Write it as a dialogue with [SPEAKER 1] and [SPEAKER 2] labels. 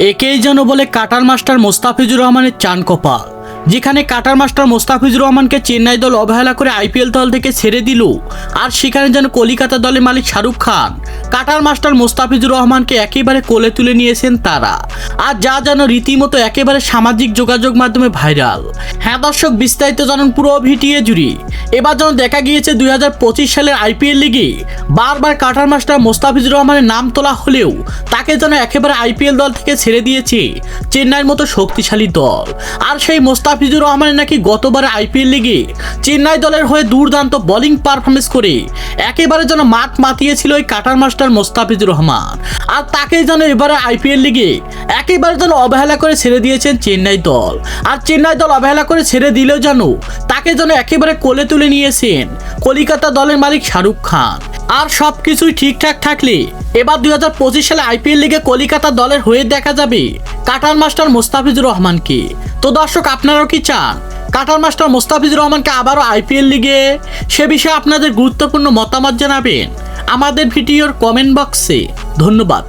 [SPEAKER 1] একেই যেন বলে কাটার মাস্টার মোস্তাফিজুর রহমানের চান কপাল। যেখানে কাটার মাস্টার মোস্তাফিজুর রহমানকে চেন্নাই দল অবহেলা করে আইপিএল দল থেকে ছেড়ে দিল, আর সেখানে যেন কলিকাতা দলের মালিক শাহরুখ খান কাটার মাস্টার মোস্তাফিজুর রহমানকে একেবারে কোলে তুলে নিয়েছেন তারা। আর যা যেন রীতিমতো একেবারে সামাজিক যোগাযোগ মাধ্যমে ভাইরাল। হ্যাঁ দর্শক, বিস্তারিত জানুন পুরো ভিডিও জুড়ে। এবার যেন দেখা গিয়েছে 2025 সালের আইপিএল লিগে বারবার কাটার মাস্টার মোস্তাফিজুর রহমানের নাম তোলা হলেও তাকে যেন একেবারে আইপিএল দল থেকে ছেড়ে দিয়েছে চেন্নাইয়ের মতো শক্তিশালী দল। আর সেই মোস্তাফিজুর রহমানের নাকি গতবারে আইপিএল লিগে চেন্নাই দলের হয়ে দুর্দান্ত বোলিং পারফরমেন্স করে একেবারে যেন মাঠ মাতিয়েছিল ওই কাটার মাস্টার মোস্তাফিজুর রহমান। আর তাকে যেন এবারে আইপিএল লিগে একেবারে যেন অবহেলা করে ছেড়ে দিয়েছেন চেন্নাই দল। আর চেন্নাই দল অবহেলা করে ছেড়ে দিলেও যেন তাকে যেন একেবারে কোলে তুলে নিয়েছেন কলিকাতা দলের মালিক শাহরুখ খান। আর সব কিছুই ঠিকঠাক থাকলে এবার 2025 সালে আইপিএল লিগে কলিকাতা দলের হয়ে দেখা যাবে কাটার মাস্টার মোস্তাফিজুর রহমানকে। তো দর্শক, আপনারাও কি চান কাটার মাস্টার মোস্তাফিজুর রহমানকে আবারও আইপিএল লিগে? সে বিষয়ে আপনাদের গুরুত্বপূর্ণ মতামত জানাবেন আমাদের ভিডিওর কমেন্ট বক্সে। ধন্যবাদ।